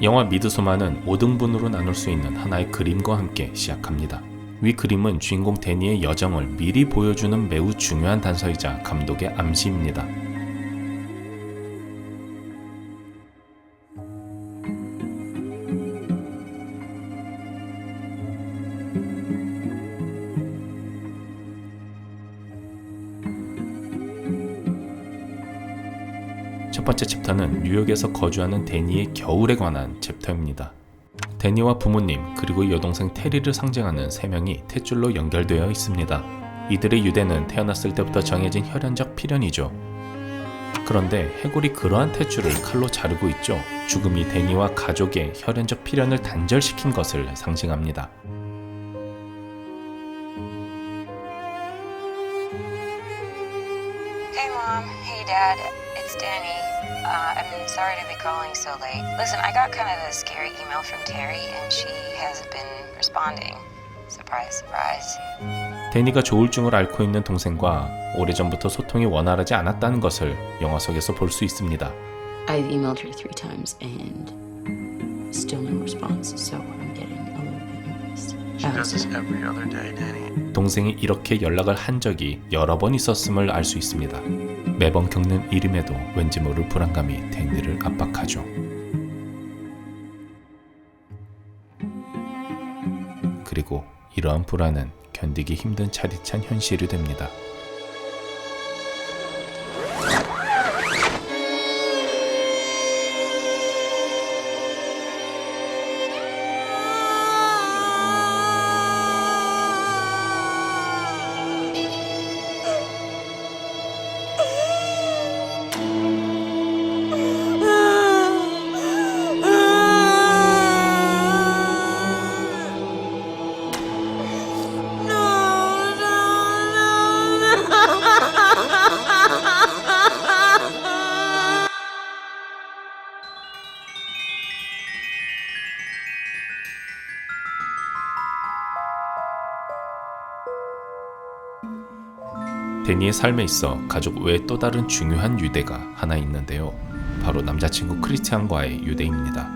영화 미드소마는 5등분으로 나눌 수 있는 하나의 그림과 함께 시작합니다. 위 그림은 주인공 데니의 여정을 미리 보여주는 매우 중요한 단서이자 감독의 암시입니다. 첫 번째 챕터는 뉴욕에서 거주하는 데니의 겨울에 관한 챕터입니다. 데니와 부모님 그리고 여동생 테리를 상징하는 3명이 탯줄로 연결되어 있습니다. 이들의 유대는 태어났을 때부터 정해진 혈연적 필연이죠. 그런데 해골이 그러한 탯줄을 칼로 자르고 있죠. 죽음이 데니와 가족의 혈연적 필연을 단절시킨 것을 상징합니다. Hey Mom, hey Dad, it's Danny. I'm sorry to be calling so late. Listen, I got kind of a scary email from Terry and she hasn't been responding. Surprise, surprise. 데니가 조울증을 앓고 있는 동생과 오래전부터 소통이 원활하지 않았다는 것을 영화 속에서 볼 수 있습니다. I've emailed her 3 times and still no response, so I'm getting a little bit nervous. She does this every other day, Danny. 동생이 이렇게 연락을 한 적이 여러 번 있었음을 알 수 있습니다. 매번 겪는 일임에도 왠지 모를 불안감이 데니를 압박하죠. 그리고 이러한 불안은 견디기 힘든 차디찬 현실이 됩니다. 데니의 삶에 있어 가족 외에 또 다른 중요한 유대가 하나 있는데요. 바로 남자친구 크리스티안과의 유대입니다.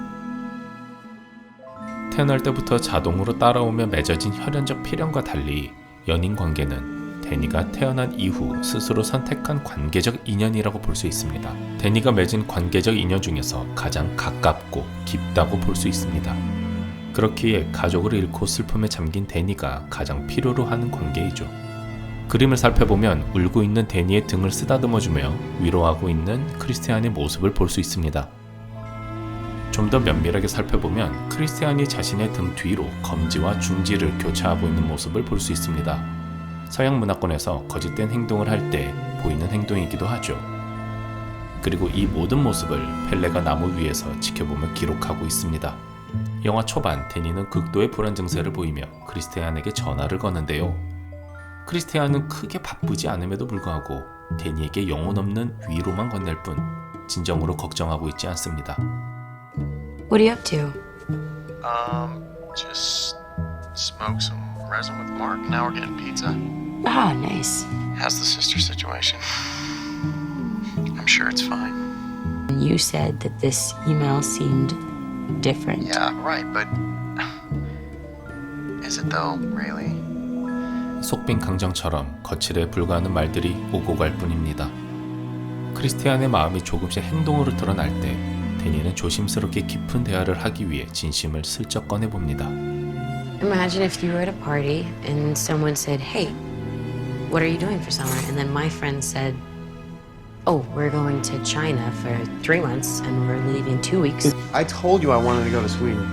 태어날 때부터 자동으로 따라오며 맺어진 혈연적 필연과 달리 연인 관계는 데니가 태어난 이후 스스로 선택한 관계적 인연이라고 볼 수 있습니다. 데니가 맺은 관계적 인연 중에서 가장 가깝고 깊다고 볼 수 있습니다. 그렇기에 가족을 잃고 슬픔에 잠긴 데니가 가장 필요로 하는 관계이죠. 그림을 살펴보면 울고 있는 데니의 등을 쓰다듬어주며 위로하고 있는 크리스티안의 모습을 볼 수 있습니다. 좀 더 면밀하게 살펴보면 크리스티안이 자신의 등 뒤로 검지와 중지를 교차하고 있는 모습을 볼 수 있습니다. 서양 문화권에서 거짓된 행동을 할 때 보이는 행동이기도 하죠. 그리고 이 모든 모습을 펠레가 나무 위에서 지켜보며 기록하고 있습니다. 영화 초반 데니는 극도의 불안 증세를 보이며 크리스티안에게 전화를 거는데요. 크리스티안은 크게 바쁘지 않음에도 불구하고 데니에게 영혼 없는 위로만 건넬 뿐 진정으로 걱정하고 있지 않습니다. What are you up to? Just smoke some resin with Mark. Now we're getting pizza. Ah, nice. How's the sister situation? I'm sure it's fine. You said that this email seemed different. Yeah, right, but is it though, really? 속빈 강정처럼 거칠에 불과하는 말들이 오고 갈 뿐입니다. 크리스티안의 마음이 조금씩 행동으로 드러날 때 데니는 조심스럽게 깊은 대화를 하기 위해 진심을 슬쩍 꺼내봅니다. Imagine if you were at a party and someone said, "Hey, what are you doing for summer?" And then my friend said, "Oh, we're going to China for 3 months and we're leaving 2 weeks." I told you I wanted to go to Sweden.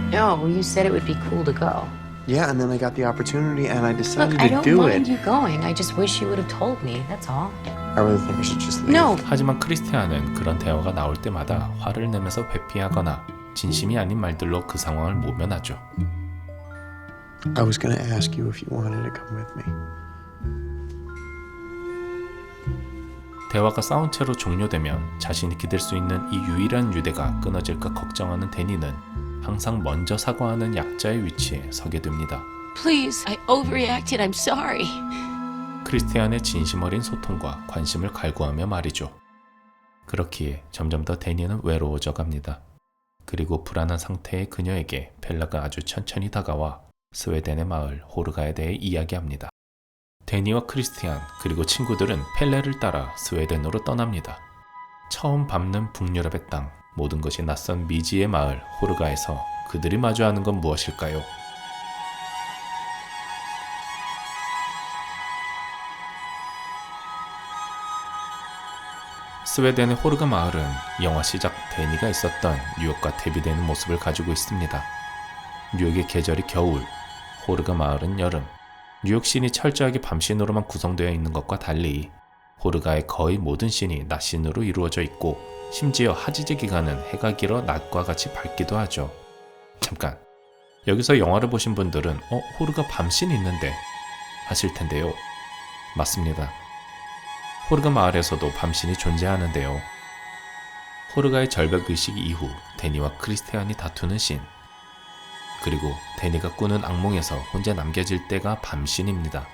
No, you said it would be cool to go. Yeah, and then I got the opportunity and I decided Look, I to don't do mind it. you going. I just wish you would have told me. That's all. I really think we should just leave. No. 하지만 크리스티안은 그런 대화가 나올 때마다 화를 내면서 회피하거나 진심이 아닌 말들로 그 상황을 모면하죠. I was gonna ask you if you wanted to come with me. 대화가 싸운 채로 종료되면 자신이 기댈 수 있는 이 유일한 유대가 끊어질까 걱정하는 데니는 항상 먼저 사과하는 약자의 위치에 서게 됩니다. Please, I overreacted. I'm sorry. 크리스티안의 진심 어린 소통과 관심을 갈구하며 말이죠. 그렇기에 점점 더 데니는 외로워져 갑니다. 그리고 불안한 상태의 그녀에게 펠라가 아주 천천히 다가와 스웨덴의 마을 호르가에 대해 이야기합니다. 데니와 크리스티안 그리고 친구들은 펠레를 따라 스웨덴으로 떠납니다. 처음 밟는 북유럽의 땅, 모든 것이 낯선 미지의 마을 호르가에서 그들이 마주하는 건 무엇일까요? 스웨덴의 호르가 마을은 영화 시작 데니가 있었던 뉴욕과 대비되는 모습을 가지고 있습니다. 뉴욕의 계절이 겨울, 호르가 마을은 여름. 뉴욕 씬이 철저하게 밤씬으로만 구성되어 있는 것과 달리 호르가의 거의 모든 씬이 낮씬으로 이루어져 있고 심지어 하지제 기간은 해가 길어 낮과 같이 밝기도 하죠. 잠깐, 여기서 영화를 보신 분들은 호르가 밤씬 있는데 하실 텐데요. 맞습니다. 호르가 마을에서도 밤씬이 존재하는데요. 호르가의 절벽의식 이후 데니와 크리스티안이 다투는 씬, 그리고 데니가 꾸는 악몽에서 혼자 남겨질 때가 밤씬입니다.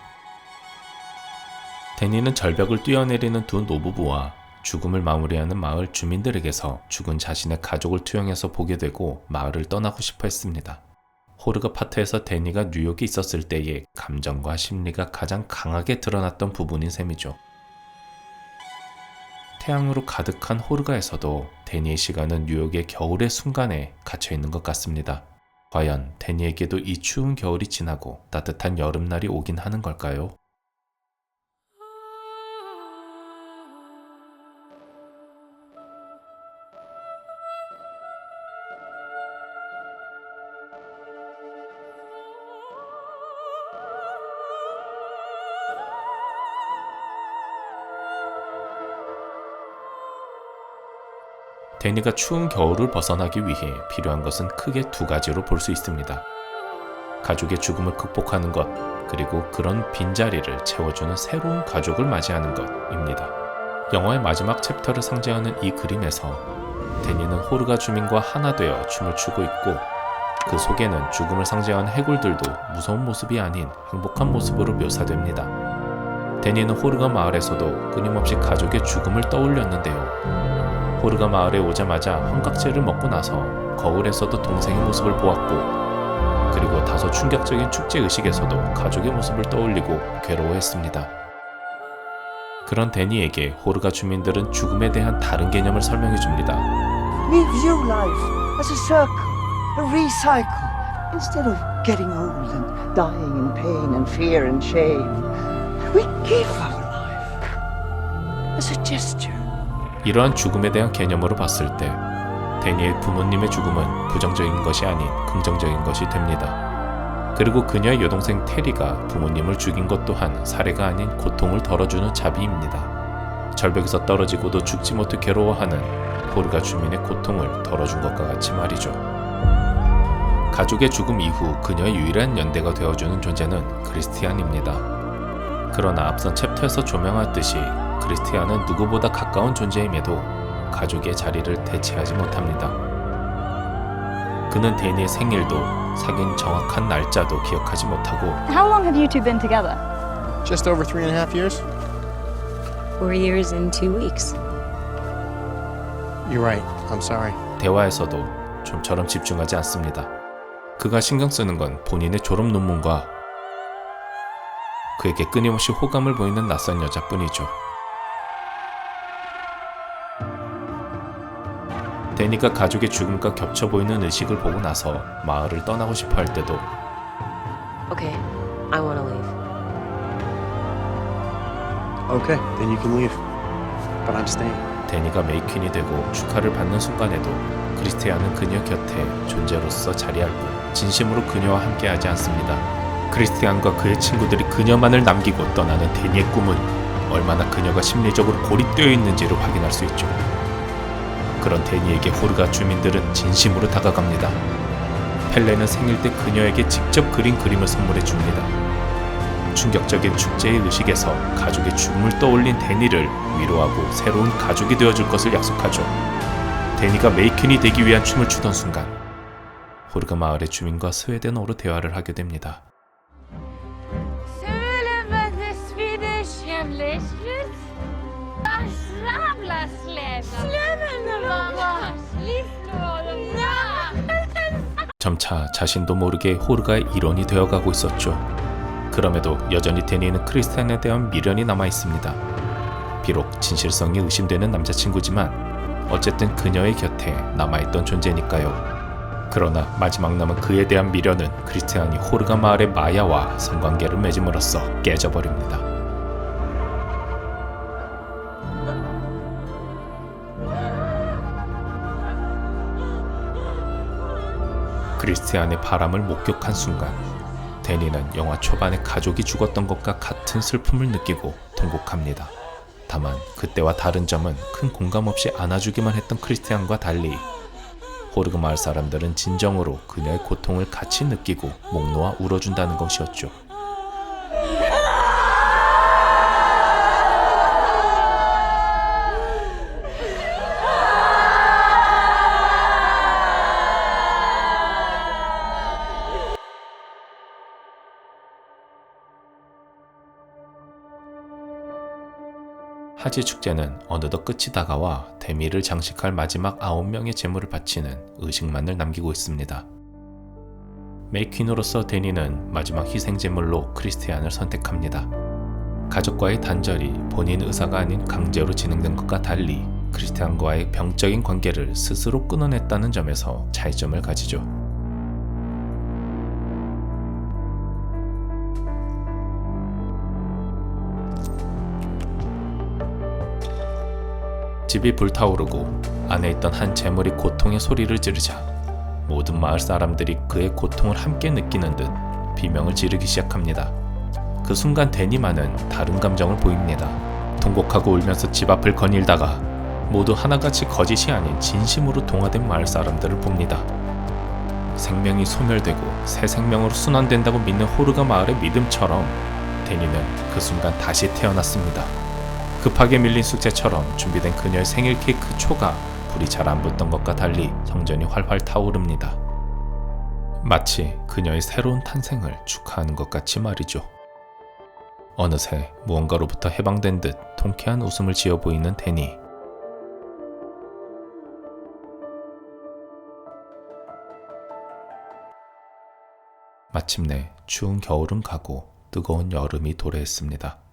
데니는 절벽을 뛰어내리는 두 노부부와 죽음을 마무리하는 마을 주민들에게서 죽은 자신의 가족을 투영해서 보게 되고 마을을 떠나고 싶어 했습니다. 호르가 파트에서 데니가 뉴욕에 있었을 때의 감정과 심리가 가장 강하게 드러났던 부분인 셈이죠. 태양으로 가득한 호르가에서도 데니의 시간은 뉴욕의 겨울의 순간에 갇혀있는 것 같습니다. 과연 데니에게도 이 추운 겨울이 지나고 따뜻한 여름날이 오긴 하는 걸까요? 데니가 추운 겨울을 벗어나기 위해 필요한 것은 크게 두 가지로 볼 수 있습니다. 가족의 죽음을 극복하는 것, 그리고 그런 빈자리를 채워주는 새로운 가족을 맞이하는 것입니다. 영화의 마지막 챕터를 상징하는 이 그림에서 데니는 호르가 주민과 하나 되어 춤을 추고 있고 그 속에는 죽음을 상징하는 해골들도 무서운 모습이 아닌 행복한 모습으로 묘사됩니다. 데니는 호르가 마을에서도 끊임없이 가족의 죽음을 떠올렸는데요. 호르가 마을에 오자마자 hon각제를 먹고 나서 거울에서도 동생의 모습을 보았고, 그리고 다소 충격적인 축제의식에서도 가족의 모습을 떠올리고 괴로워했습니다. 그런 데니에게 호르가 주민들은 죽음에 대한 다른 개념을 설명해줍니다. We view life as a circle, a recycle. Instead of getting old and dying in pain and fear and shame, we give our life as a gesture. 이러한 죽음에 대한 개념으로 봤을 때 데니의 부모님의 죽음은 부정적인 것이 아닌 긍정적인 것이 됩니다. 그리고 그녀의 여동생 테리가 부모님을 죽인 것 또한 사례가 아닌 고통을 덜어주는 자비입니다. 절벽에서 떨어지고도 죽지 못해 괴로워하는 호르가 주민의 고통을 덜어준 것과 같이 말이죠. 가족의 죽음 이후 그녀의 유일한 연대가 되어주는 존재는 크리스티안입니다. 그러나 앞선 챕터에서 조명하듯이 크리스티안은 누구보다 가까운 존재임에도 가족의 자리를 대체하지 못합니다. 그는 데니의 생일도 사귄 정확한 날짜도 기억하지 못하고 How long have you two been together? Just over 3.5 years? 4 years and 2 weeks. You're right. I'm sorry. 대화에서도 좀처럼 집중하지 않습니다. 그가 신경 쓰는 건 본인의 졸업 논문과 그에게 끊임없이 호감을 보이는 낯선 여자뿐이죠. 데니가 가족의 죽음과 겹쳐 보이는 의식을 보고 나서 마을을 떠나고 싶어 할 때도 Okay, I want to leave. Okay, then you can leave. But I'm staying. 데니가 메이퀸이 되고 축하를 받는 순간에도 크리스티안은 그녀 곁에 존재로서 자리할 뿐 진심으로 그녀와 함께하지 않습니다. 크리스티안과 그의 친구들이 그녀만을 남기고 떠나는 데니의 꿈은 얼마나 그녀가 심리적으로 고립되어 있는지를 확인할 수 있죠. 그런 데니에게 호르가 주민들은 진심으로 다가갑니다. 펠레는 생일 때 그녀에게 직접 그린 그림을 선물해 줍니다. 충격적인 축제의 의식에서 가족의 죽음을 떠올린 데니를 위로하고 새로운 가족이 되어줄 것을 약속하죠. 데니가 메이퀸이 되기 위한 춤을 추던 순간 호르가 마을의 주민과 스웨덴어로 대화를 하게 됩니다. Släpp! Släpp henne mamma! Släpp honom! 점차 자신도 모르게 호르가의 일원이 되어가고 있었죠. 그럼에도 여전히 데니는 크리스티안에 대한 미련이 남아 있습니다. 비록 진실성이 의심되는 남자친구지만 어쨌든 그녀의 곁에 남아있던 존재니까요. 그러나 마지막 남은 그에 대한 미련은 크리스티안이 호르가 마을의 마야와 성관계를 맺음으로써 깨져버립니다. 크리스티안의 바람을 목격한 순간 데니는 영화 초반에 가족이 죽었던 것과 같은 슬픔을 느끼고 통곡합니다. 다만 그때와 다른 점은 큰 공감 없이 안아주기만 했던 크리스티안과 달리 호르그 마을 사람들은 진정으로 그녀의 고통을 같이 느끼고 목 놓아 울어준다는 것이었죠. 하지 축제는 어느덧 끝이 다가와 데미를 장식할 마지막 9명의 제물을 바치는 의식만을 남기고 있습니다. 메이퀸으로서 데니는 마지막 희생 제물로 크리스티안을 선택합니다. 가족과의 단절이 본인 의사가 아닌 강제로 진행된 것과 달리 크리스티안과의 병적인 관계를 스스로 끊어냈다는 점에서 차이점을 가지죠. 집이 불타오르고 안에 있던 한 재물이 고통의 소리를 지르자 모든 마을 사람들이 그의 고통을 함께 느끼는 듯 비명을 지르기 시작합니다. 그 순간 데니만은 다른 감정을 보입니다. 통곡하고 울면서 집 앞을 거닐다가 모두 하나같이 거짓이 아닌 진심으로 동화된 마을 사람들을 봅니다. 생명이 소멸되고 새 생명으로 순환된다고 믿는 호르가 마을의 믿음처럼 데니는 그 순간 다시 태어났습니다. 급하게 밀린 숙제처럼 준비된 그녀의 생일 케이크 초가 불이 잘 안 붙던 것과 달리 성전이 활활 타오릅니다. 마치 그녀의 새로운 탄생을 축하하는 것 같이 말이죠. 어느새 무언가로부터 해방된 듯 통쾌한 웃음을 지어 보이는 데니. 마침내 추운 겨울은 가고 뜨거운 여름이 도래했습니다.